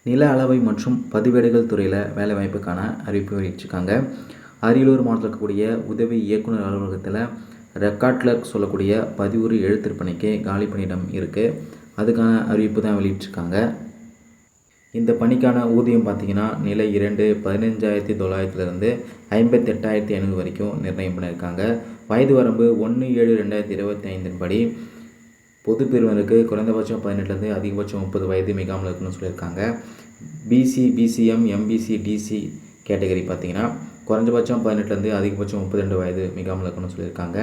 நில அளவை மற்றும் பதிவேடுகள் துறையில் வேலைவாய்ப்புக்கான அறிவிப்பு வெளியிட்டிருக்காங்க. அரியலூர் மாவட்டத்தில் இருக்கக்கூடிய உதவி இயக்குனர் அலுவலகத்தில் ரெக்கார்ட் கிளர்க் சொல்லக்கூடிய பதிவுறு எழுத்திற்பணிக்கு காலி பணியிடம் இருக்குது. அதுக்கான அறிவிப்பு தான் வெளியிட்டிருக்காங்க. இந்த பணிக்கான ஊதியம் பார்த்திங்கன்னா நிலை 2 15,900 58,500 வரைக்கும் நிர்ணயம் பண்ணியிருக்காங்க. வயது வரம்பு 1/7/2025 படி பொது பிரிவினருக்கு குறைந்தபட்சம் 18 அதிகபட்சம் 30 வயது மிகாமல் இருக்குன்னு சொல்லியிருக்காங்க. BC, BCM, MBC, DC category பார்த்திங்கன்னா குறைஞ்சபட்சம் 18 அதிகபட்சம் 32 வயது மிகாமல் இருக்குன்னு சொல்லியிருக்காங்க.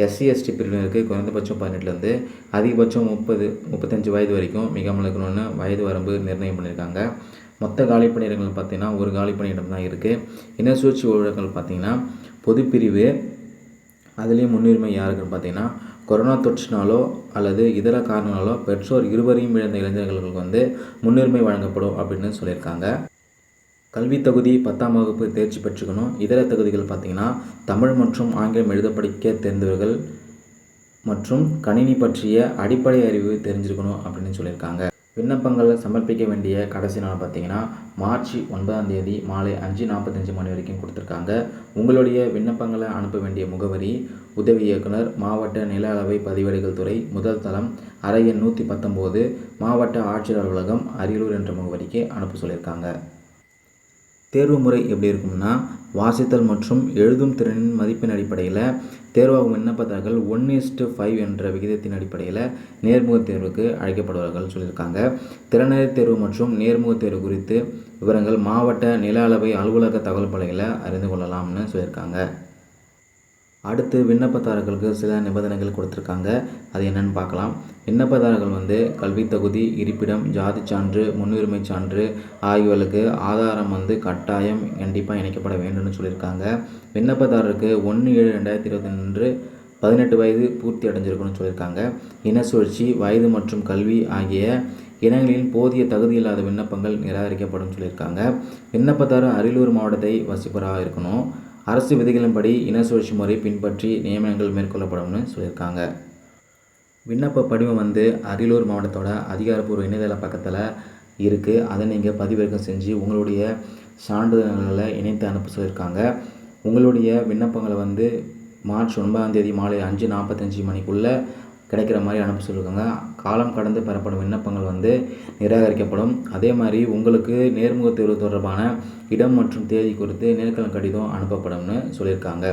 எஸ்சி, எஸ்டி பிரிவினருக்கு குறைந்தபட்சம் 18 அதிகபட்சம் 35 வயது வரைக்கும் மிகாமல் இருக்கணும்னு வயது வரம்பு நிர்ணயம் பண்ணியிருக்காங்க. மொத்த காலி பணியிடங்கள் பார்த்திங்கன்னா ஒரு காலி பணியிடம் தான் இருக்குது. இனசூழ்ச்சி ஊழல்கள் பார்த்திங்கன்னா பொதுப்பிரிவு, அதுலேயும் முன்னுரிமை யாருக்குன்னு பார்த்திங்கன்னா கொரோனா தொற்றினாலோ அல்லது இதர காரணங்களாலோ பெற்றோர் இருவரையும் இழந்த இளைஞர்களுக்கு முன்னுரிமை வழங்கப்படும் அப்படின்னு சொல்லியிருக்காங்க. கல்வி தகுதி 10ஆம் வகுப்பு தேர்ச்சி பெற்றுக்கணும். இதர தகுதிகள் பார்த்திங்கன்னா தமிழ் மற்றும் ஆங்கிலம் எழுத படிக்க தெரிந்தவர்கள் மற்றும் கணினி பற்றிய அடிப்படை அறிவு தெரிஞ்சிருக்கணும் அப்படின்னு சொல்லியிருக்காங்க. விண்ணப்பங்களை சமர்ப்பிக்க வேண்டிய கடைசி நாள் பார்த்திங்கன்னா மார்ச் 9ஆம் தேதி மாலை 5:45 மணி வரைக்கும் கொடுத்துருக்காங்க. உங்களுடைய விண்ணப்பங்களை அனுப்ப வேண்டிய முகவரி உதவி இயக்குனர், மாவட்ட நில அளவை பதிவேடுகள் துறை, முதல் தளம், அறை எண் 119, மாவட்ட ஆட்சியர் அலுவலகம், அரியலூர் என்ற முகவரிக்கு அனுப்ப சொல்லியிருக்காங்க. தேர்வு முறை எப்படி இருக்கும்னா வாசித்தல் மற்றும் எழுதும் திறனின் மதிப்பின் அடிப்படையில் தேர்வாகும் விண்ணப்பதாரர்கள் 1:5 என்ற விகிதத்தின் அடிப்படையில் நேர்முகத் தேர்வுக்கு அழைக்கப்படுவார்கள் சொல்லியிருக்காங்க. திறனறி தேர்வு மற்றும் நேர்முகத் தேர்வு குறித்து விவரங்கள் மாவட்ட நில அளவை அலுவலக தகவல் பலகையில் அறிந்து கொள்ளலாம்னு சொல்லியிருக்காங்க. அடுத்து விண்ணப்பதாரர்களுக்கு சில நிபந்தனைகள் கொடுத்துருக்காங்க. அது என்னென்னு பார்க்கலாம். விண்ணப்பதாரர்கள் கல்வி தகுதி, இருப்பிடம், ஜாதி சான்று, முன்னுரிமை சான்று ஆகியவர்களுக்கு ஆதாரம் கட்டாயம் கண்டிப்பாக இணைக்கப்பட வேண்டும்னு சொல்லியிருக்காங்க. விண்ணப்பதாரருக்கு 1/7/2022 18 வயது பூர்த்தி அடைஞ்சிருக்குன்னு சொல்லியிருக்காங்க. இனச்சுழற்சி, வயது மற்றும் கல்வி ஆகிய இனங்களில் போதிய தகுதியில்லாத விண்ணப்பங்கள் நிராகரிக்கப்படும் சொல்லியிருக்காங்க. விண்ணப்பதாரர் அரியலூர் மாவட்டத்தை வசிப்பவராக இருக்கணும். அரசு விதிகளின்படி இனச்சுழற்சி முறை பின்பற்றி நியமனங்கள் மேற்கொள்ளப்படும்னு சொல்லியிருக்காங்க. விண்ணப்ப படிவம் அரியலூர் மாவட்டத்தோட அதிகாரப்பூர்வ இணையதள பக்கத்தில் இருக்குது. அதை நீங்கள் பதிவிறக்கம் செஞ்சு உங்களுடைய சான்றிதழ்களை இணைத்து அனுப்ப சொல்லியிருக்காங்க. உங்களுடைய விண்ணப்பங்களை மார்ச் 9ஆம் தேதி மாலை 5:45 மணிக்குள்ளே கிடைக்கிற மாதிரி அனுப்ப சொல்லியிருக்காங்க. காலம் கடந்து பெறப்படும் விண்ணப்பங்கள் நிராகரிக்கப்படும். அதே மாதிரி உங்களுக்கு நேர்முகத் தேர்வு தொடர்பான இடம் மற்றும் தேதி குறித்து நேர்காணல் கடிதம் அனுப்பப்படும்னு சொல்லியிருக்காங்க.